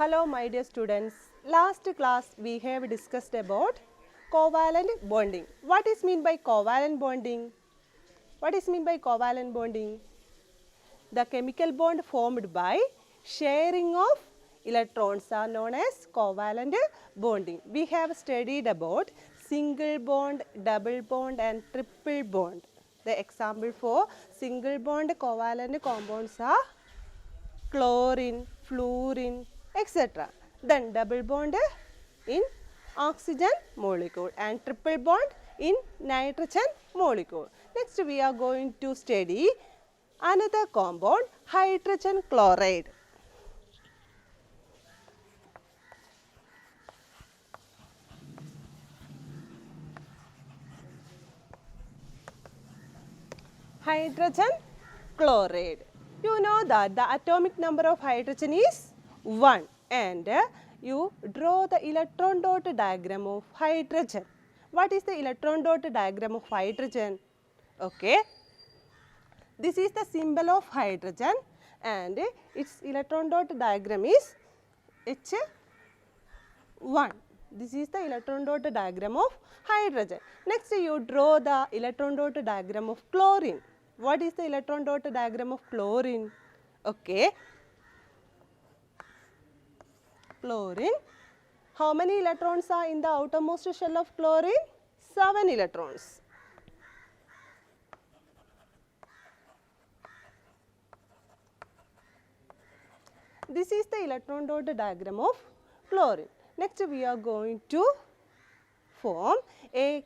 Hello my dear students. Last class we have discussed about covalent bonding. What is mean by covalent bonding? What is mean by covalent bonding? The chemical bond formed by sharing of electrons are known as covalent bonding. We have studied about single bond, double bond and triple bond. The example for single bond covalent compounds are chlorine, fluorine, etc. Then double bond in oxygen molecule and triple bond in nitrogen molecule. Next we are going to study another compound, hydrogen chloride. Hydrogen chloride. You know that the atomic number of hydrogen is 1 and you draw the electron dot diagram of hydrogen. What is the electron dot diagram of hydrogen? Okay. This is the symbol of hydrogen and its electron dot diagram is H1. This is the electron dot diagram of hydrogen. Next you draw the electron dot diagram of chlorine. What is the electron dot diagram of chlorine? Okay. Chlorine. How many electrons are in the outermost shell of chlorine? 7 electrons. This is the electron dot diagram of chlorine. Next we are going to form a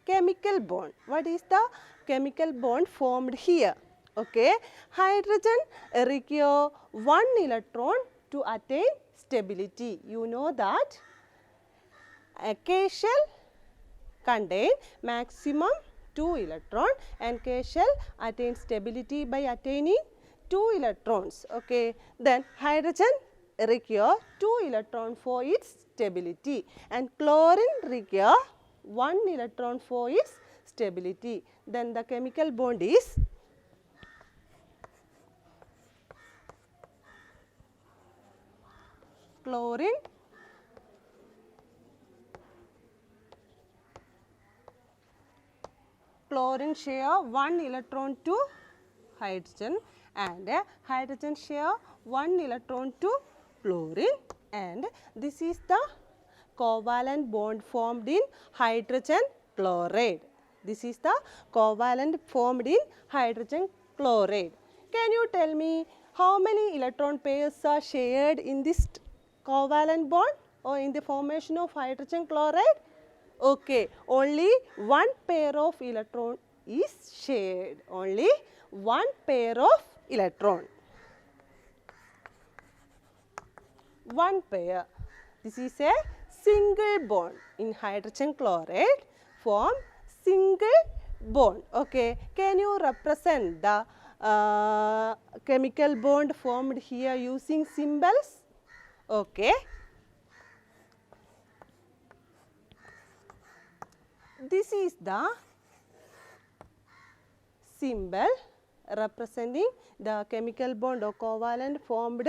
chemical bond. What is the chemical bond formed here? Okay. Hydrogen require 1 electron to attain stability. You know that a K shell contain maximum 2 electron and K shell attains stability by attaining 2 electrons. Okay. Then hydrogen require 2 electron for its stability and chlorine require 1 electron for its stability. Then the chemical bond is chlorine share 1 electron to hydrogen and hydrogen share 1 electron to chlorine and this is the covalent bond formed in hydrogen chloride. This is the covalent formed in hydrogen chloride. Can you tell me how many electron pairs are shared in this covalent bond or in the formation of hydrogen chloride? Okay, only 1 pair of electron is shared. Only 1 pair of electron. 1 pair. This is a single bond in hydrogen chloride form single bond. Okay. Can you represent the chemical bond formed here using symbols? Okay. This is the symbol representing the chemical bond or covalent formed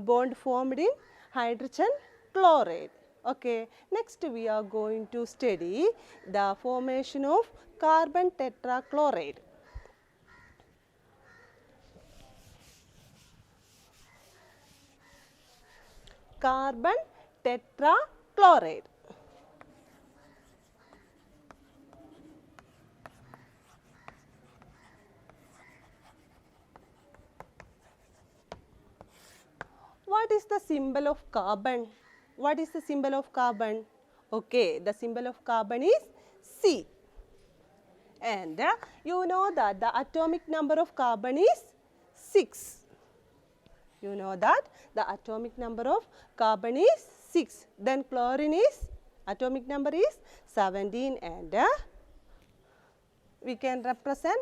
bond formed in hydrogen chloride. Okay. Next we are going to study the formation of carbon tetrachloride. Carbon tetrachloride. What is the symbol of carbon? What is the symbol of carbon? Okay, the symbol of carbon is C. And you know that the atomic number of carbon is 6. You know that the atomic number of carbon is 6. Then chlorine is atomic number is 17 and we can represent.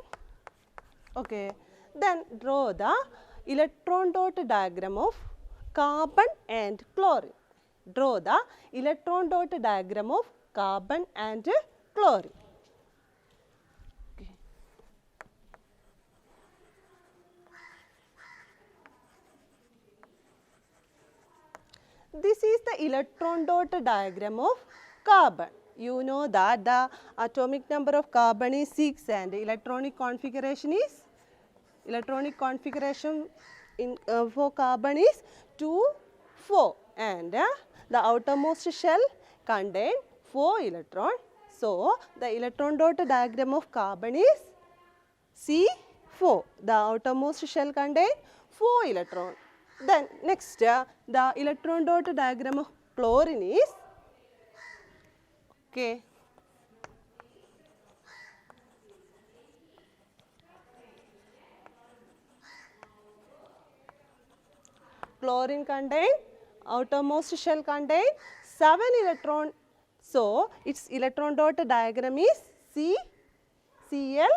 Okay. Then draw the electron dot diagram of carbon and chlorine. Draw the electron dot diagram of carbon and chlorine. Okay. this is the electron dot diagram of carbon. You know that the atomic number of carbon is 6 and electronic configuration in for carbon is 2, 4 and the outermost shell contain 4 electron. So, the electron dot diagram of carbon is C4. The outermost shell contain 4 electron. Then next the electron dot diagram of chlorine is okay. Chlorine contain, outermost shell contain 7 electron. So, its electron dot diagram is Cl7.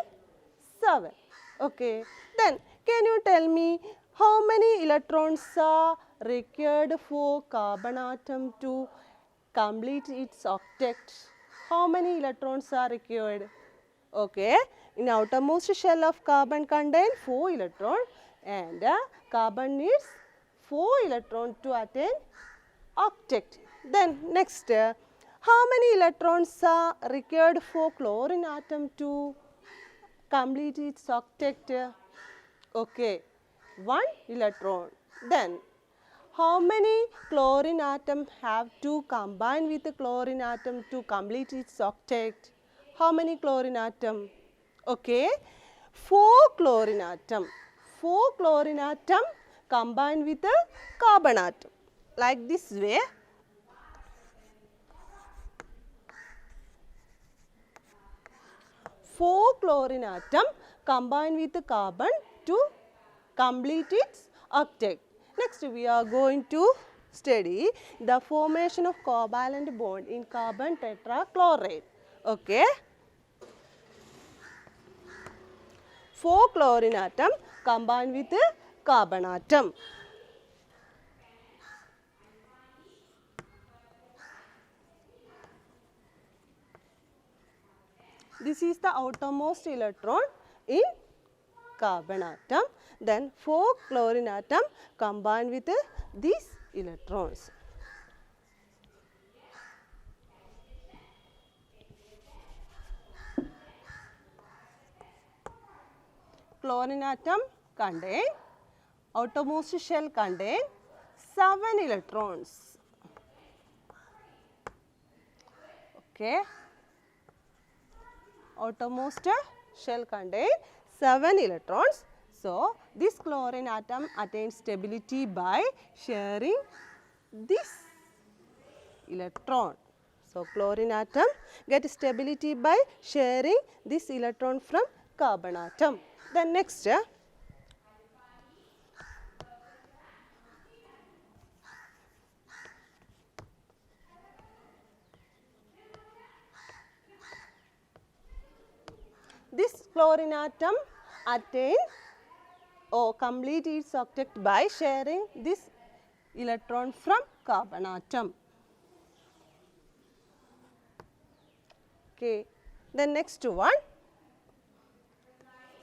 Okay. Then, can you tell me how many electrons are required for carbon atom to complete its octet? How many electrons are required? Okay. In outermost shell of carbon contain 4 electron and carbon needs 4 electron to attain octet. Then next, how many electrons are required for chlorine atom to complete its octet? Okay, 1 electron. Then how many chlorine atom have to combine with the chlorine atom to complete its octet? How many chlorine atom? Okay, 4 chlorine atom. 4 chlorine atom combined with the carbon atom. Like this way. Four chlorine atom combined with the carbon to complete its octet. Next we are going to study the formation of covalent bond in carbon tetrachloride. Okay. 4 chlorine atom combined with the carbon atom. This is the outermost electron in carbon atom. Then 4 chlorine atom combined with these electrons. Chlorine atom contain, outermost shell contain 7 electrons. Okay. Outermost shell contain 7 electrons. So, this chlorine atom attains stability by sharing this electron. So, chlorine atom get stability by sharing this electron from carbon atom. Then next, this chlorine atom attain or complete its octet by sharing this electron from carbon atom. Okay. Then next one,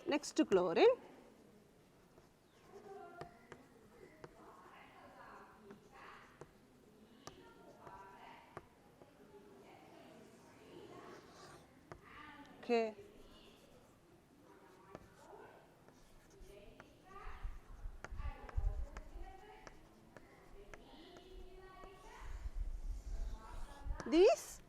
next chlorine. Okay. These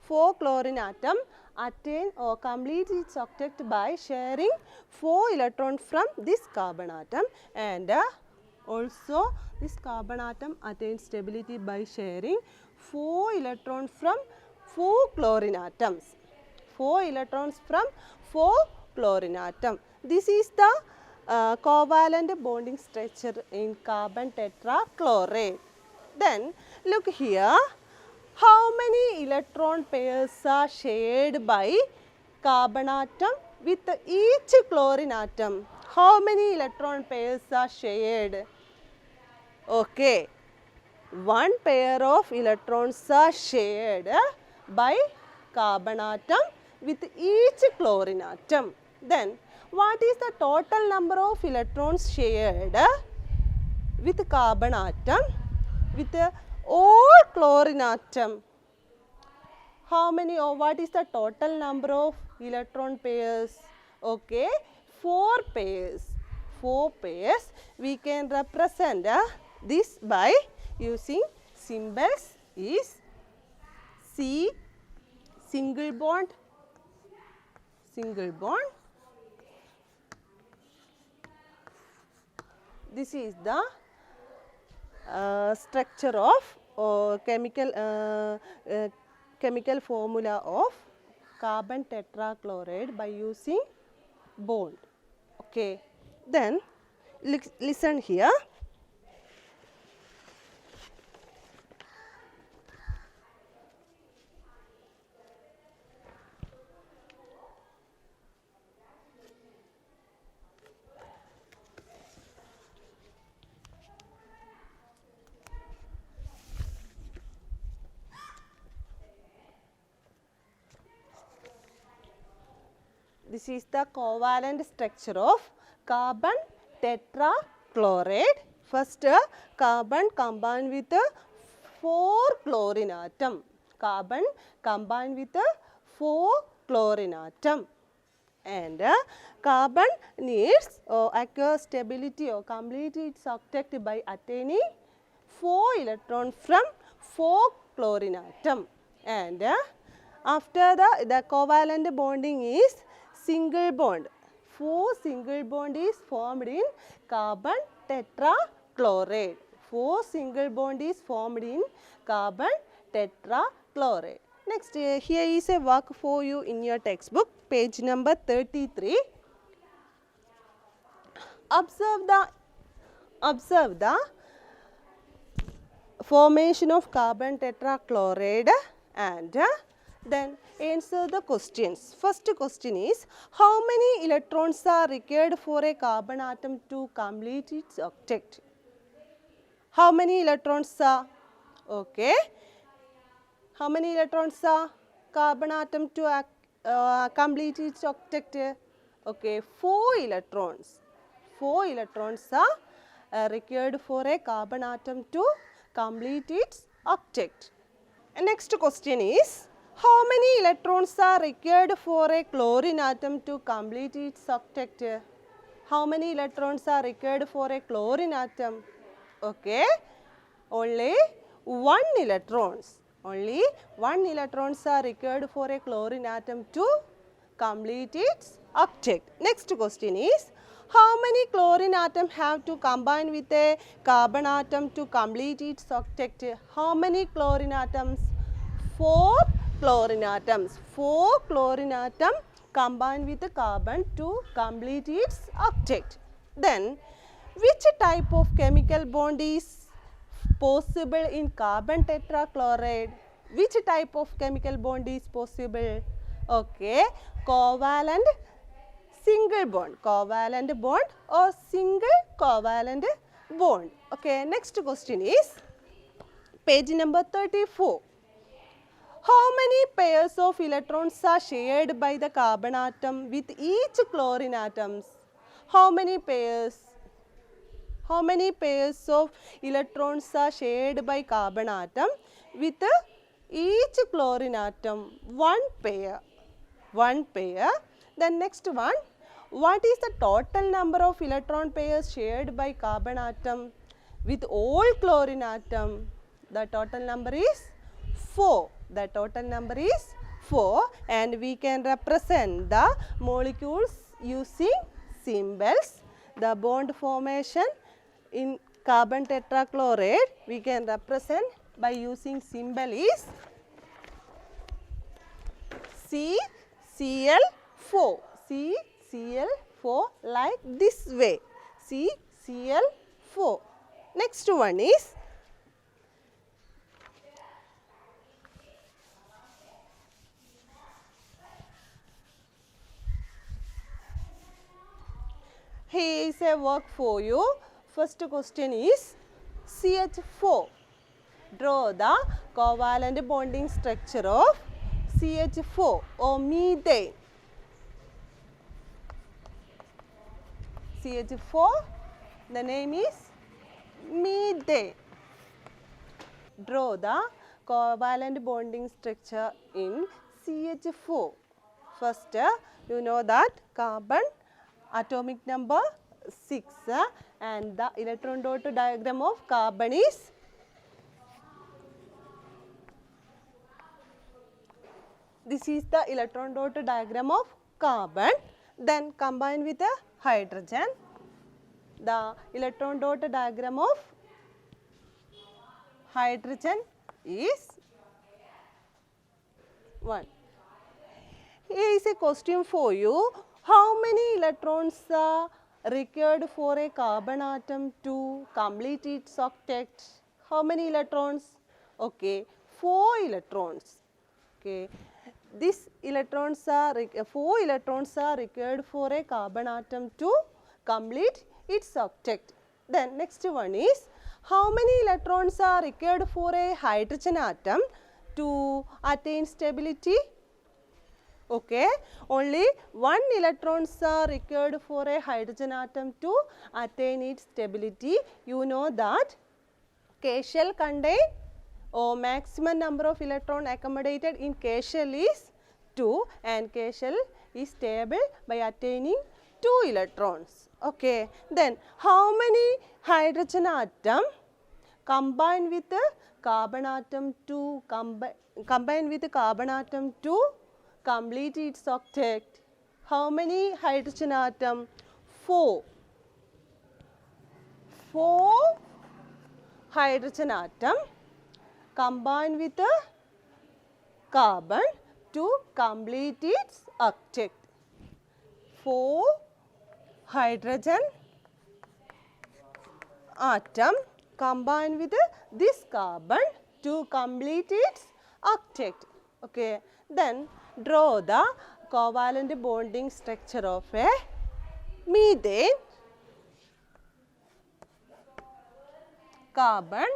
4 chlorine atom attain or complete its octet by sharing 4 electrons from this carbon atom, and also this carbon atom attains stability by sharing 4 electrons from 4 chlorine atoms. 4 electrons from 4 chlorine atom. This is the covalent bonding structure in carbon tetrachloride. Then look here. How many electron pairs are shared by carbon atom with each chlorine atom? How many electron pairs are shared? Okay. 1 pair of electrons are shared by carbon atom with each chlorine atom. Then, what is the total number of electrons shared with carbon atom with all chlorine atom. How many or what is the total number of electron pairs? Okay, 4 pairs. 4 pairs. We can represent this by using symbols is C, single bond, single bond. This is the structure of chemical formula of carbon tetrachloride by using bond. Okay, then listen here. This is the covalent structure of carbon tetrachloride. First, carbon combined with 4 chlorine atom. Carbon combined with 4 chlorine atom. And carbon needs acquire stability or complete its octet by attaining 4 electrons from 4 chlorine atom. And after the covalent bonding is single bond. 4 single bond is formed in carbon tetrachloride. 4 single bond is formed in carbon tetrachloride. Next, here is a work for you in your textbook, page number 33. Observe the formation of carbon tetrachloride and then answer the questions. First question is, how many electrons are required for a carbon atom to complete its octet? How many electrons are? Okay. How many electrons are carbon atom to complete its octet? Okay, 4 electrons. 4 electrons are required for a carbon atom to complete its octet. And next question is, how many electrons are required for a chlorine atom to complete its octet? How many electrons are required for a chlorine atom? Okay, only 1 electrons. Only 1 electrons are required for a chlorine atom to complete its octet. Next question is, how many chlorine atoms have to combine with a carbon atom to complete its octet? How many chlorine atoms? 4 chlorine atoms. 4 chlorine atoms combine with the carbon to complete its octet. Then, which type of chemical bond is possible in carbon tetrachloride? Which type of chemical bond is possible? Okay, covalent single bond. Covalent bond or single covalent bond. Okay, next question is page number 34. How many pairs of electrons are shared by the carbon atom with each chlorine atoms? How many pairs? How many pairs of electrons are shared by carbon atom with each chlorine atom? 1 pair. 1 pair. Then next one, what is the total number of electron pairs shared by carbon atom with all chlorine atom? The total number is 4. The total number is 4 and we can represent the molecules using symbols. The bond formation in carbon tetrachloride we can represent by using symbol is CCl4. CCl4 like this way. CCl4. Next one is here is a work for you. First question is CH4. Draw the covalent bonding structure of CH4 or methane. CH4, the name is methane. draw the covalent bonding structure in CH4. First, you know that carbon atomic number 6 and the electron dot diagram of carbon is this is the electron dot diagram of carbon. Then combine with the hydrogen. The electron dot diagram of hydrogen is 1. Here is a question for you. How many electrons are required for a carbon atom to complete its octet? How many electrons? Okay, 4 electrons. Okay, these electrons are 4 electrons are required for a carbon atom to complete its octet. Then next one is how many electrons are required for a hydrogen atom to attain stability? Okay, only 1 electrons are required for a hydrogen atom to attain its stability. You know that K shell contain maximum number of electron accommodated in K shell is 2 and K shell is stable by attaining 2 electrons. Okay, then how many hydrogen atom combine with the carbon atom to combine with the carbon atom to complete its octet? How many hydrogen atom? 4. 4 hydrogen atom combine with the carbon to complete its octet. 4 hydrogen atom combine with this carbon to complete its octet. Okay, then draw the covalent bonding structure of a methane. Carbon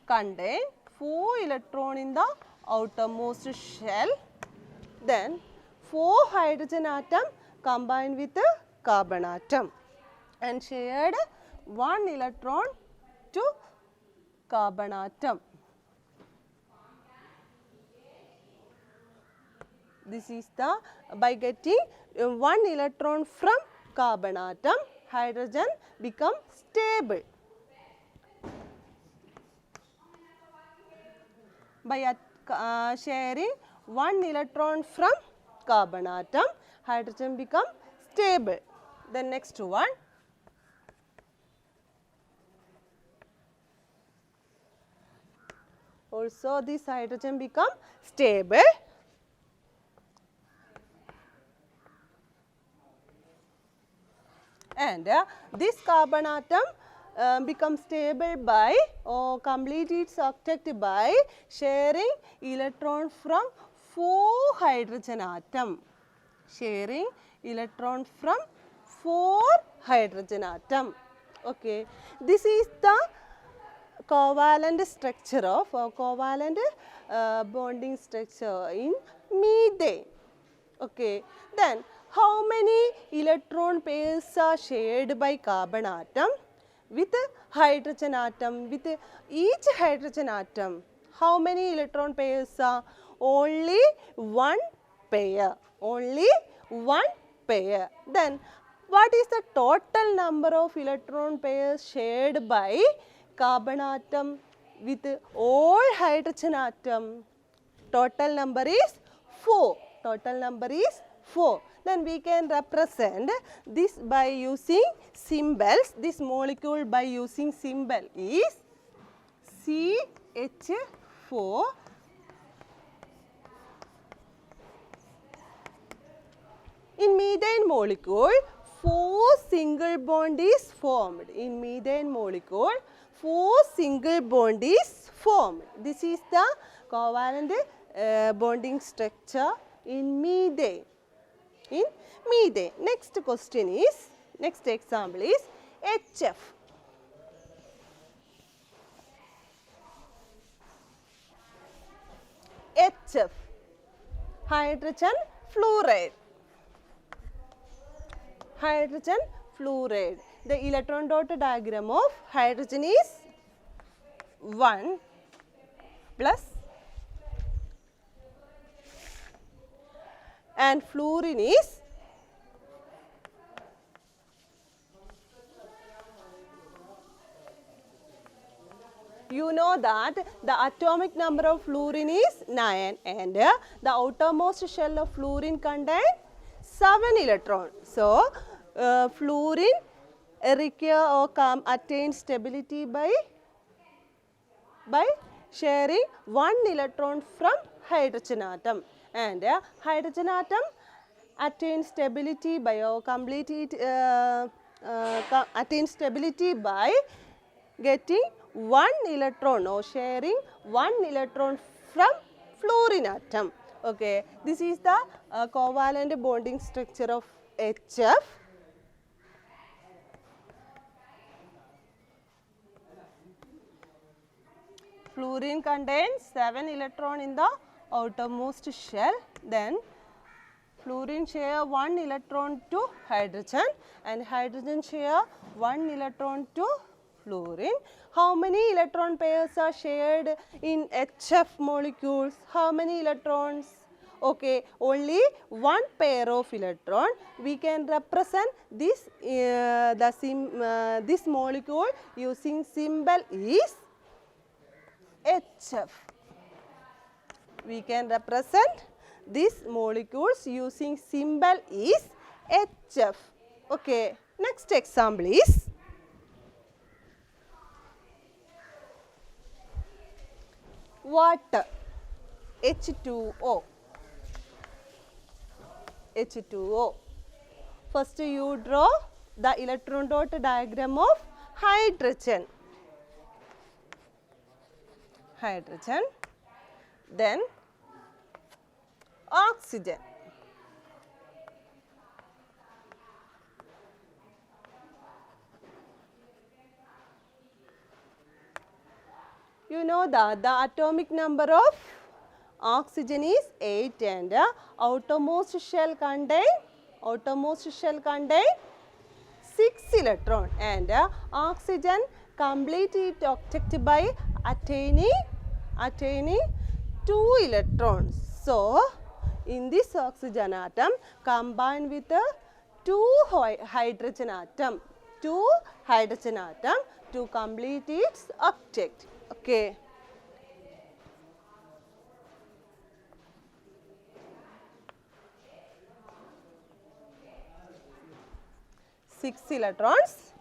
contain 4 electron in the outermost shell. Then 4 hydrogen atom combine with the carbon atom and shared 1 electron to carbon atom. This is the by getting 1 electron from carbon atom, hydrogen become stable. By sharing 1 electron from carbon atom, hydrogen become stable. The next one. Also this hydrogen become stable. And this carbon atom becomes stable by or complete its octet by sharing electron from 4 hydrogen atom. Sharing electron from 4 hydrogen atom. Okay, this is the covalent structure of covalent bonding structure in methane. Okay, then how many electron pairs are shared by carbon atom with hydrogen atom? With each hydrogen atom, how many electron pairs are? Only 1 pair. Only 1 pair. Then what is the total number of electron pairs shared by carbon atom with all hydrogen atom? Total number is 4. Total number is 4. Then we can represent this by using symbols. This molecule by using symbol is CH4. In methane molecule, 4 single bond is formed. In methane molecule, 4 single bond is formed. This is the covalent bonding structure in methane. In methane. Next question is, next example is HF. HF, hydrogen fluoride. Hydrogen fluoride. The electron dot diagram of hydrogen is 1 plus and fluorine is you know that the atomic number of fluorine is 9 and the outermost shell of fluorine contains 7 electrons. So, fluorine require or attain stability by sharing 1 electron from hydrogen atom, and hydrogen atom attains stability by or attains stability by getting 1 electron or sharing 1 electron from fluorine atom. Okay, this is the covalent bonding structure of HF. Fluorine contains 7 electrons in the outermost shell. Then fluorine share 1 electron to hydrogen and hydrogen share 1 electron to fluorine. How many electron pairs are shared in HF molecules? How many electrons? Okay, only one pair of electron. We can represent this this molecule using symbol is HF. We can represent these molecules using symbol is HF. Okay, next example is water, H2O. H2O. First you draw the electron dot diagram of hydrogen. Then oxygen. You know that the atomic number of oxygen is 8 and outermost shell contain 6 electron and oxygen complete its octet by attaining 2 electrons. So, in this oxygen atom combine with 2 hydrogen atom to complete its octet. Okay. Six electrons,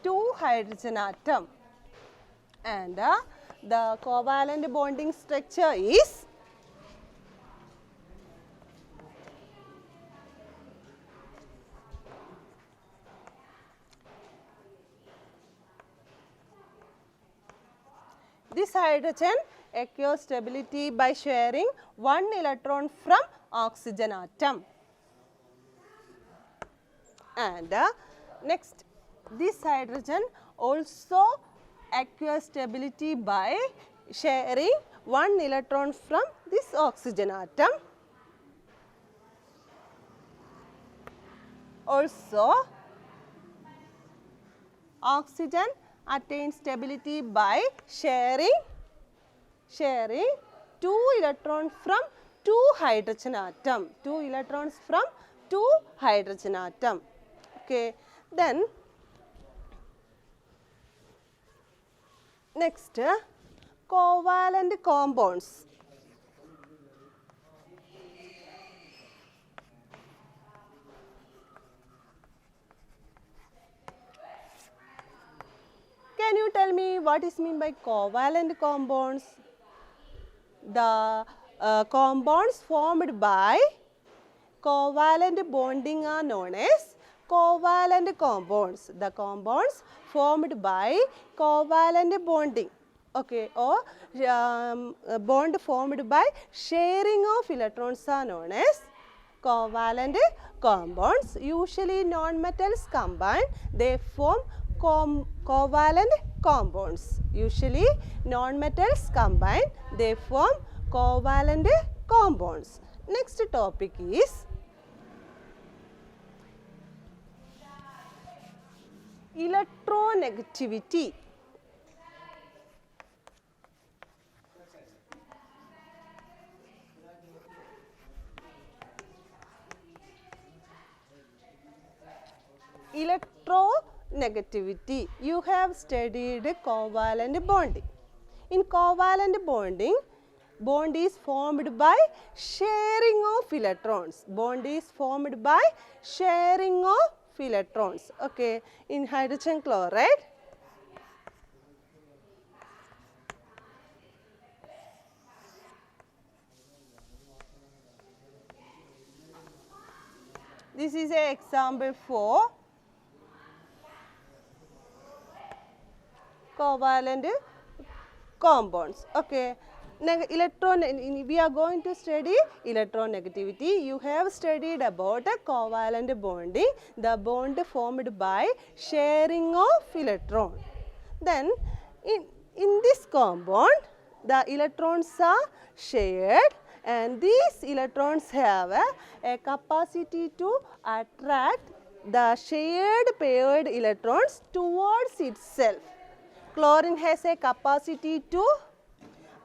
2 hydrogen atom, and the covalent bonding structure is this hydrogen acquires stability by sharing 1 electron from oxygen atom. And next, this hydrogen also acquires stability by sharing 1 electron from this oxygen atom. Also, oxygen attains stability by sharing 2 electrons from 2 hydrogen atom. 2 electrons from 2 hydrogen atom. Okay. Then next, covalent compounds. Can you tell me what is meant by covalent compounds? The compounds formed by covalent bonding are known as covalent compounds. The compounds formed by covalent bonding, okay, or bond formed by sharing of electrons are known as covalent compounds. Usually non-metals combine, they form covalent compounds. Usually non-metals combine, they form covalent compounds. Next topic is electronegativity. electronegativity. You have studied covalent bonding. In covalent bonding, bond is formed by sharing of electrons. Bond is formed by sharing of electrons. Okay. In hydrogen chloride, this is an example for covalent compounds. Okay. We are going to study electronegativity. You have studied about covalent bonding, the bond formed by sharing of electron. Then in this compound, the electrons are shared, and these electrons have a capacity to attract the shared paired electrons towards itself. Chlorine has a capacity to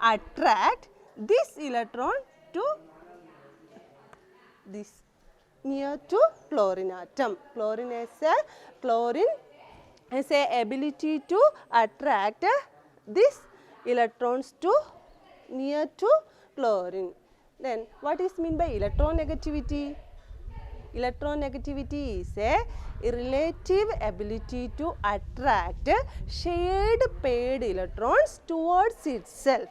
attract this electron to this near to chlorine atom. Chlorine has a ability to attract these electrons to near to chlorine. Then what is meant by electronegativity? Electronegativity is a relative ability to attract shared paired electrons towards itself.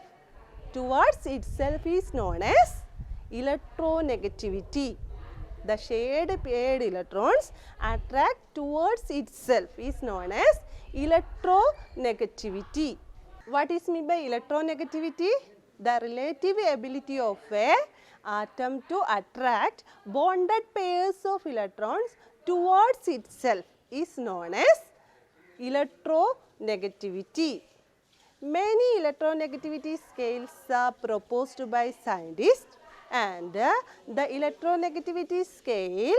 Towards itself is known as electronegativity. The shared paired electrons attract towards itself is known as electronegativity. What is meant by electronegativity? The relative ability of a atom to attract bonded pairs of electrons towards itself is known as electronegativity. Many electronegativity scales are proposed by scientists, and the electronegativity scale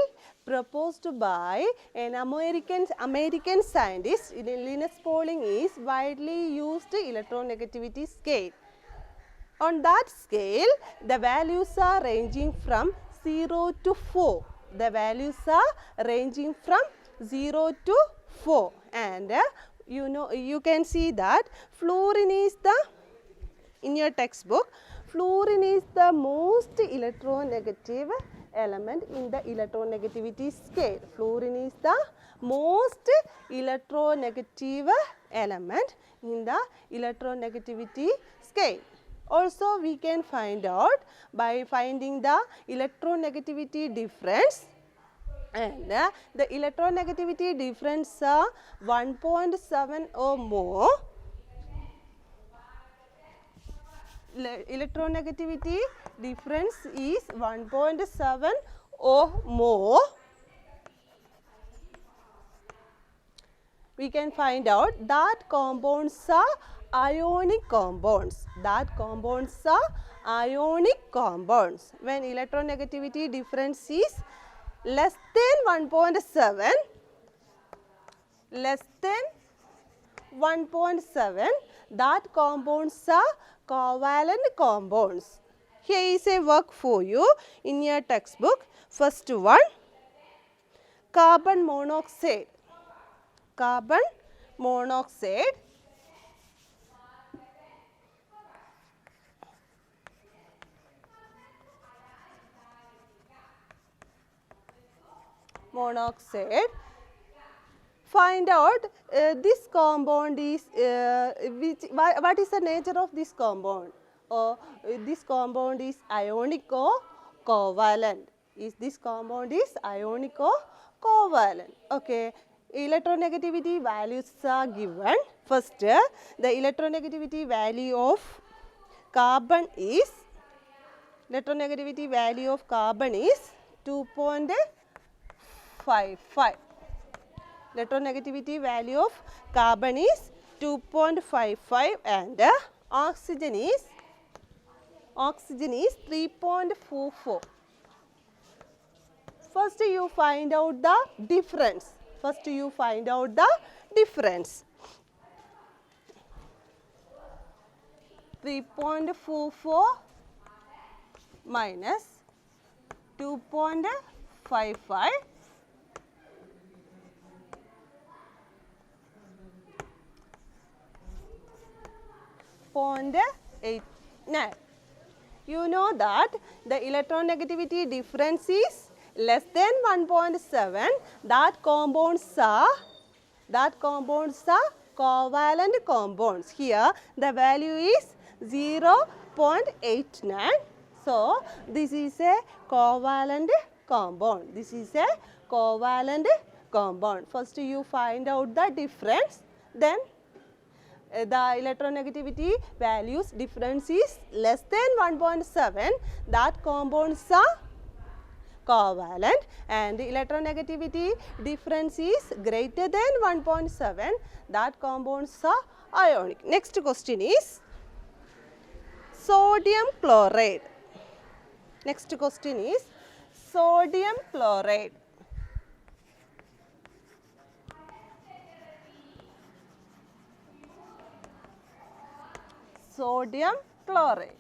proposed by an American scientist, Linus Pauling, is widely used electronegativity scale. On that scale, the values are ranging from 0 to 4. The values are ranging from 0 to 4, and you can see that fluorine is in your textbook, fluorine is the most electronegative element in the electronegativity scale. Fluorine is the most electronegative element in the electronegativity scale. Also, we can find out by finding the electronegativity difference, and the electronegativity difference are 1.7 or more. Electronegativity difference is 1.7 or more. We can find out that compounds are ionic compounds. That compounds are ionic compounds. When electronegativity difference is less than 1.7, that compounds are covalent compounds. Here is a work for you in your textbook. First one, carbon monoxide. Carbon monoxide. Find out this compound is what is the nature of this compound, or this compound is ionic or covalent. Is this compound is ionic or covalent? Okay. Electronegativity values are given. First, the electronegativity value of carbon is 2.55. Electronegativity value of carbon is 2.55, and oxygen is 3.44. First you find out the difference. 3.44 minus 2.55. 1.89. You know that the electronegativity difference is less than 1.7. That compounds are covalent compounds. Here the value is 0.89. So this is a covalent compound. This is a covalent compound. First you find out the difference, then the electronegativity values difference is less than 1.7. That compounds are covalent, and the electronegativity difference is greater than 1.7. That compounds are ionic. Next question is sodium chloride. Next question is sodium chloride. Sodium chloride.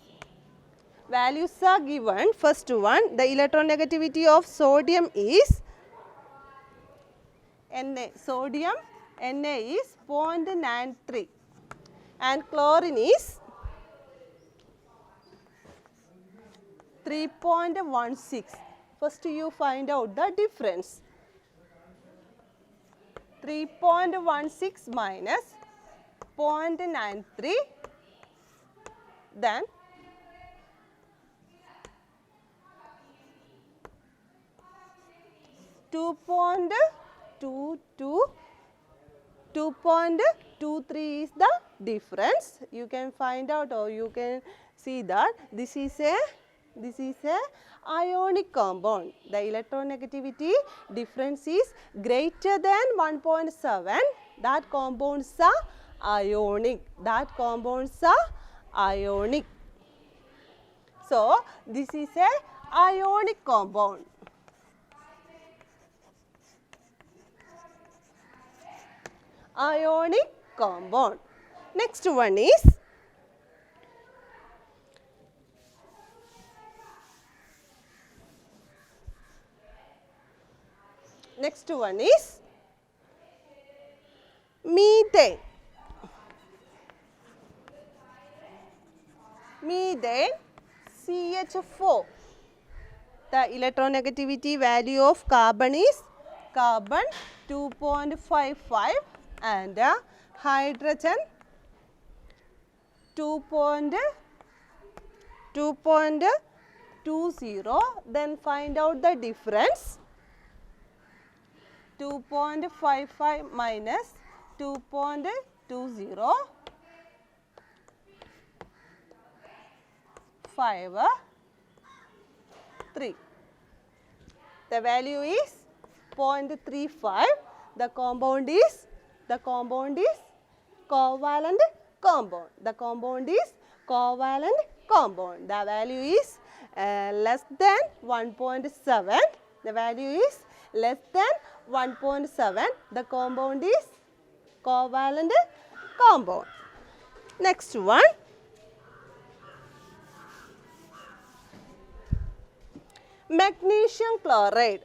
Values are given. First one, the electronegativity of sodium is Na. Sodium Na is 0.93 and chlorine is 3.16. First you find out the difference. 3.16 minus 0.93, then 2.23 is the difference. You can find out, or you can see that this is a ionic compound. The electronegativity difference is greater than 1.7. That compounds are ionic. That compounds are ionic. So this is a ionic compound. Ionic compound. Next one is methane. Methane CH4. The electronegativity value of carbon is carbon 2.55 and hydrogen 2.20. Then find out the difference. 2.55 minus 2.20, 3. The value is 0.35. The compound is covalent compound. The compound is covalent compound. The value is less than 1.7. The value is less than 1.7. The compound is covalent compound. Next one, magnesium chloride.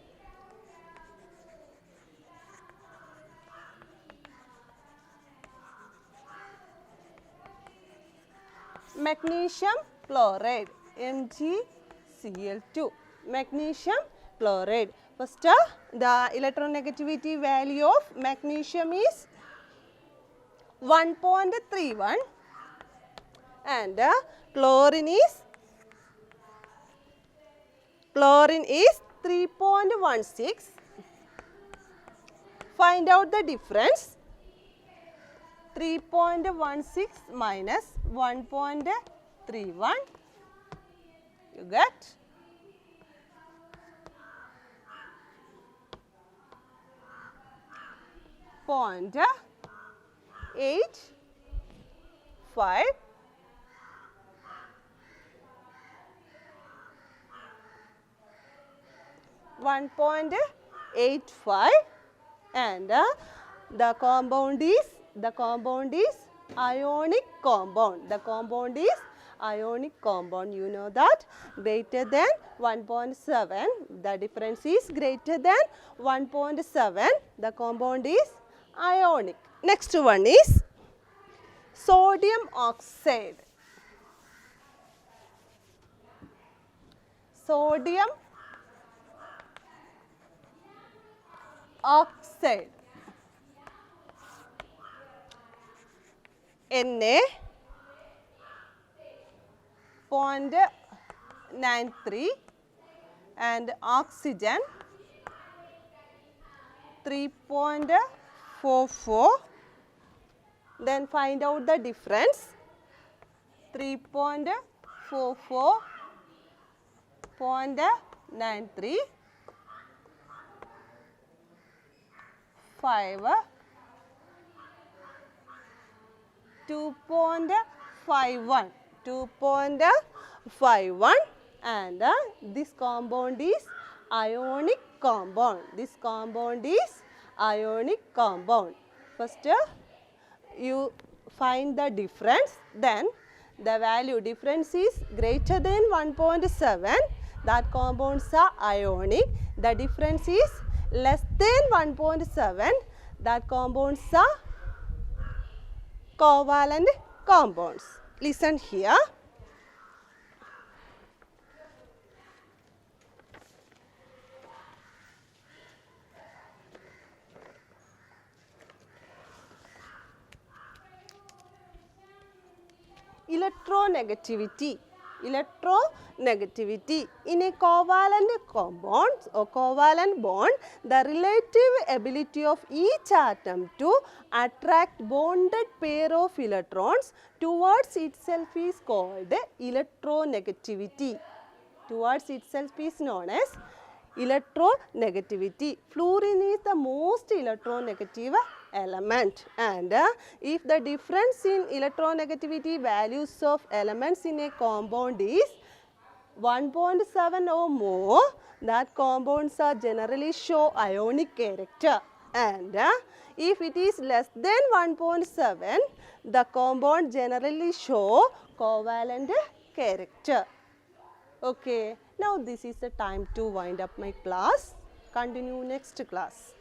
Magnesium chloride, MgCl2. Magnesium chloride. First, the electronegativity value of magnesium is 1.31 and chlorine is 3.16. Find out the difference. 3.16 minus 1.31, you get 0.85. 1.85 and the compound is ionic compound. The compound is ionic compound. You know that greater than 1.7. The difference is greater than 1.7. The compound is ionic. Next one is sodium oxide. sodium oxide, Na 0.93 and oxygen 3.44. Then find out the difference. 3.44, 0.93, 5, 2.51, 2.51, and this compound is ionic compound. This compound is ionic compound. First you find the difference, then the value difference is greater than 1.7, that compounds are ionic. The difference is less than 1.7, that compounds are covalent compounds. Listen here. Electronegativity. Electronegativity. In a covalent compound or covalent bond, the relative ability of each atom to attract bonded pair of electrons towards itself is called electronegativity. Towards itself is known as electronegativity. Fluorine is the most electronegative element, and if the difference in electronegativity values of elements in a compound is 1.7 or more, that compounds are generally show ionic character, and if it is less than 1.7, the compound generally show covalent character. Okay, now this is the time to wind up my class. Continue next class.